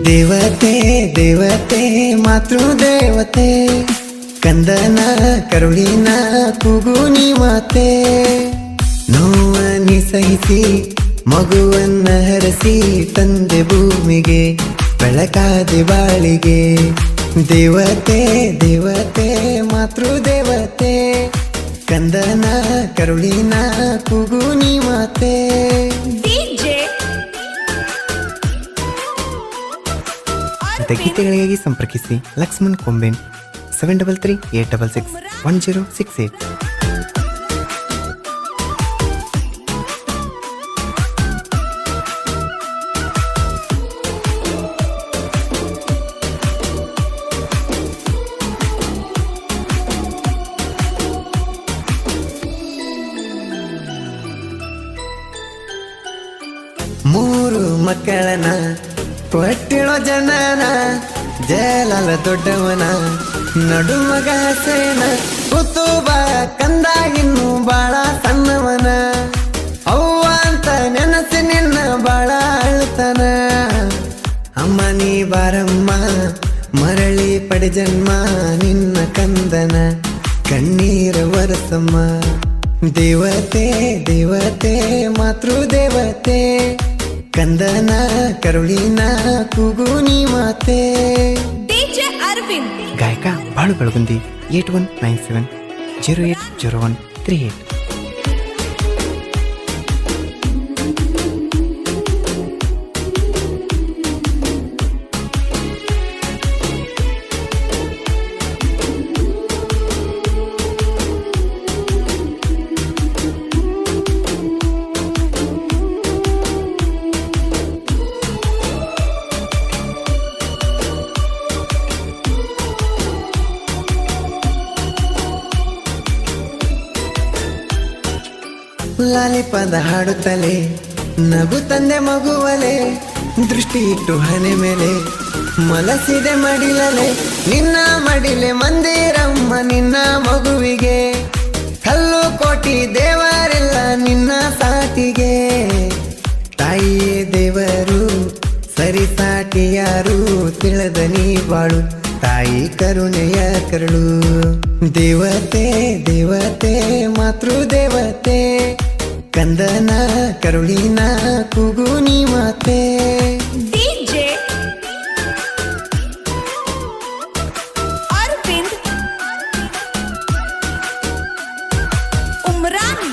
ದೇವತೆ ದೇವತೆ ಮಾತೃದೇವತೆ ಕಂದನ ಕರುಳಿನ ಕೂಗುನಿ ಮಾತೆ ನೋವನಿ ಸಹಿಸಿ ಮಗುವನ್ನ ಹರಸಿ ತಂದೆ ಭೂಮಿಗೆ ಬೆಳಕಾದೆ ಬಾಳಿಗೆ ದೇವತೆ ದೇವತೆ ಮಾತೃದೇವತೆ ಕಂದನ ಕರುಳಿನ ಕೂಗುನಿ ಮಾತೆ ಗೀತೆಗಳಿಗಾಗಿ ಸಂಪರ್ಕಿಸಿ ಲಕ್ಷ್ಮಣ್ ಕೊಂಬೇನ್ 7338661068. ಮೂರು ಮಕ್ಕಳನ ಕೊಟ್ಟಿಳೋ ಜನನ ಜಯಲಾಲ ದೊಡ್ಡವನ ನಡು ಮಗ ಹಸೇನ ಕುತುಬ ಕಂದ ಇನ್ನು ಬಾಳ ಸಣ್ಣವನ ಅವ್ವ ಅಂತ ನೆನಸಿ ನಿನ್ನ ಬಾಳ ಅಳ್ತನ ಅಮ್ಮ ನೀ ಬಾರಮ್ಮ ಮರಳಿ ಪಡೆ ಜನ್ಮ ನಿನ್ನ ಕಂದನ ಕಣ್ಣೀರ ವರಸಮ್ಮ ದೇವತೆ ದೇವತೆ ಮಾತೃದೇವತೆ ಕಂದನ ಕರುಳಿನ ಕೂಗುನಿ ಮಾತೆ ಡಿಜೆ ಅರವಿಂದ್ ಗಾಯಕ ಬಾಳು ಬೆಳಗುಂದಿ 8197080138. ಲಾಲಿ ಪದ ಹಾಡುತ್ತಲೇ ನಗು ತಂದೆ ಮಗುವಲೆ ದೃಷ್ಟಿ ಇಟ್ಟು ಹಣೆ ಮೇಲೆ ಮಲಸಿದೆ ಮಡಿಲಲೆ ನಿನ್ನ ಮಡಿಲೆ ಮಂದಿರಮ್ಮ ನಿನ್ನ ಮಗುವಿಗೆ ಕಲ್ಲು ಕೋಟಿ ದೇವರೆಲ್ಲ ನಿನ್ನ ಸಾಟಿಗೆ ತಾಯಿಯೇ ದೇವರು ಸರಿ ಸಾಟಿ ಯಾರು ತಿಳಿದ ನೀ ಬಾಳು ತಾಯಿ ಕರುಣೆಯ ಕರುಳು ದೇವತೆ ದೇವತೆ ಮಾತೃದೇವತೆ ಕಂದನ ಕರುಳಿನ ಕೂಗುನಿ ಮಾತೆ ಡಿಜೆ ಅರವಿಂದ್ ಉಮ್ರಾನಿ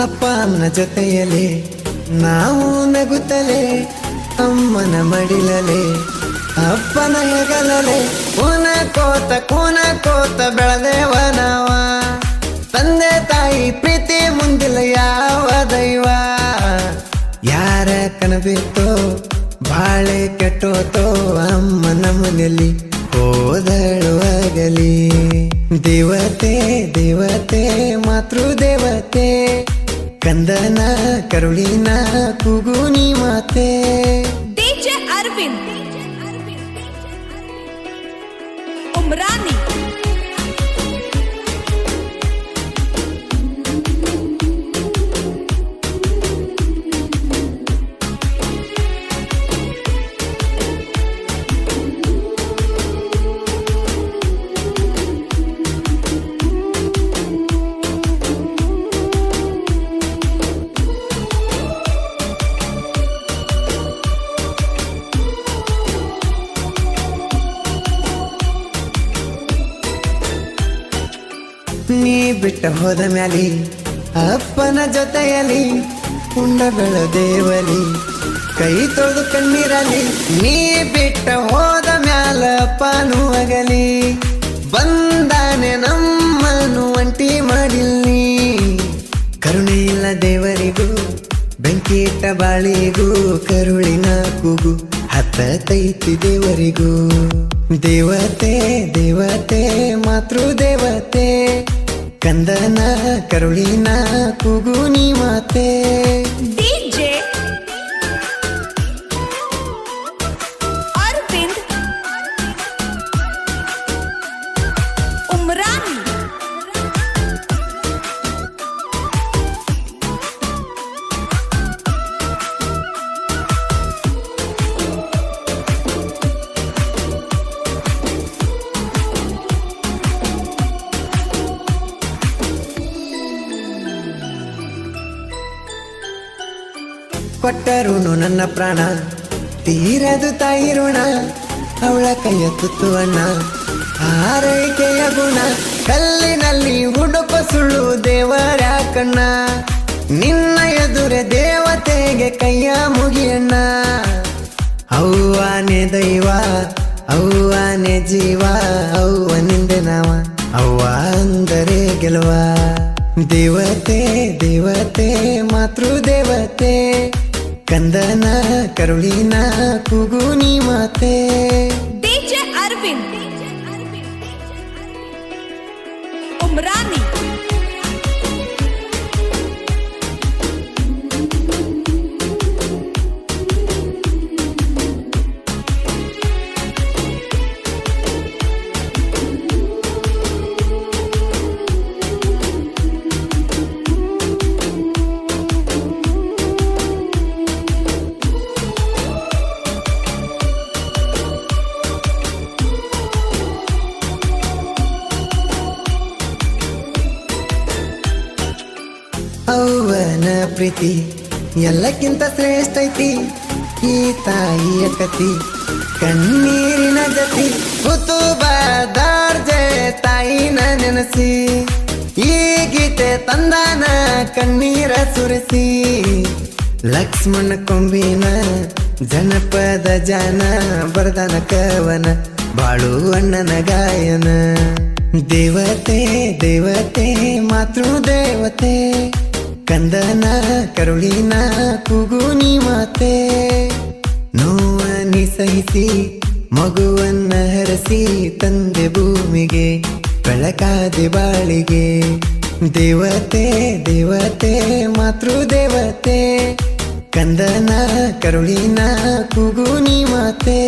ಅಪ್ಪ ಅಮ್ಮನ ಜೊತೆಯಲೇ ನಾವು ನಗುತ್ತಲೇ ಅಮ್ಮನ ಮಡಿಲಲೆ ಅಪ್ಪನ ಹೆಗಲಲೆ ಕೋನ ಕೋತ ಬೆಳೆದೇವ ನಾವ ತಂದೆ ತಾಯಿ ಪ್ರೀತಿ ಮುಂದಿಲ್ಲ ಯಾವ ದೈವ ಯಾರ ಕನಬಿತ್ತೋ ಬಾಳೆ ಕೆಟ್ಟೋತೋ ಅಮ್ಮನ ಮನೆಯಲ್ಲಿ ಹೋದಳುವಾಗಲಿ ದೇವತೆ ದೇವತೆ ಮಾತೃದೇವತೆ ಕಂದನ ಕರುಳಿನ ಕೂಗುನಿ ಮಾತೆ ಡಿಜೆ ಅರವಿಂದ್ ಉಮ್ರಾನಿ ನೀ ಬಿಟ್ಟ ಹೋದ ಮ್ಯಾಲಿ ಅಪ್ಪನ ಜೊತೆಯಲಿ ಉಂಡ ಬೆಳದೇವಲಿ ಕೈ ತೊಳೆದು ಕಣ್ಣೀರಲಿ ನೀ ಬಿಟ್ಟ ಹೋದ ಮ್ಯಾಲ ಅಪ್ಪನು ಅಗಲಿ ಬಂದಾನೆ ನಮ್ಮನು ಒಂಟಿ ಮಾಡಿಲ್ಲಿ ಕರುಣೆ ಇಲ್ಲ ದೇವರಿಗೂ ಬೆಂಕಿ ಇಟ್ಟ ಬಾಳಿಗೂ ಕರುಳಿನ ಕೂಗು ಹತ್ತೈತಿ ದೇವರಿಗೂ ದೇವತೆ ದೇವತೆ ಮಾತೃದೇವತೆ ಕಂದನ ಕರುಳಿನ ಕೂಗು ನೀ ಮಾತೆ. DJ ಅರವಿಂದ್ ಉಮ್ರಾನಿ. ಕೊಟ್ಟರುನು ನನ್ನ ಪ್ರಾಣ ತೀರದು ತಾಯಿ ಋಣ. ಅವಳ ಕೈಯ ತುತ್ತು ಅಣ್ಣ ಆರೈಕೆಯ ಗುಣ. ಕಲ್ಲಿನಲ್ಲಿ ಹುಡುಕ ಸುಳ್ಳು ದೇವರ ಕಣ್ಣ. ನಿನ್ನ ಎದುರೆ ದೇವತೆಗೆ ಕೈಯ ಮುಗಿಯಣ್ಣ. ಅವ್ವಾನೆ ದೈವ ಅವ್ವಾನೆ ಜೀವ ಅವ್ವನಿಂದೆ ನಾವ ಅವ್ವ ಅಂದರೆ ಗೆಲುವ. ದೇವತೆ ದೇವತೆ ಮಾತೃ ದೇವತೆ ಕಂದನ ಕರುಳಿನ ಕೂಗು ನೀ ಮಾತೆ. DJ ಅರವಿಂದ್ ಉಮ್ರಾನಿ. ಅವ್ವನ ಪ್ರೀತಿ ಎಲ್ಲಕ್ಕಿಂತ ಶ್ರೇಷ್ಠ ಐತಿ. ಈ ತಾಯಿಯ ಕತಿ ಕಣ್ಣೀರಿನ ಜತಿ. ಹುತು ಬಾದಾರ್ಜೆ ತಾಯಿನ ನೆನೆಸಿ ಈ ಗೀತೆ ತಂದಾನ ಕಣ್ಣೀರ ಸುರಿಸಿ. ಲಕ್ಷ್ಮಣ ಕೊಂಬಿನ ಜನಪದ ಜಾನ ಬರ್ದನ ಕವನ ಬಾಳು ಅಣ್ಣನ ಗಾಯನ. ದೇವತೆ ದೇವತೆ ಮಾತೃ ದೇವತೆ ಕಂದನ ಕರುಳಿನ ಕೂಗು ನೀ ಮಾತೆ. ನೋವನಿ ಸಹಿಸಿ ಮಗುವನ್ನ ಹರಸಿ ತಂದೆ ಭೂಮಿಗೆ ಬೆಳಕಾದೆ ಬಾಳಿಗೆ. ದೇವತೆ ದೇವತೆ ಮಾತೃ ದೇವತೆ ಕಂದನ ಕರುಳಿನ ಕೂಗು ನೀ ಮಾತೆ.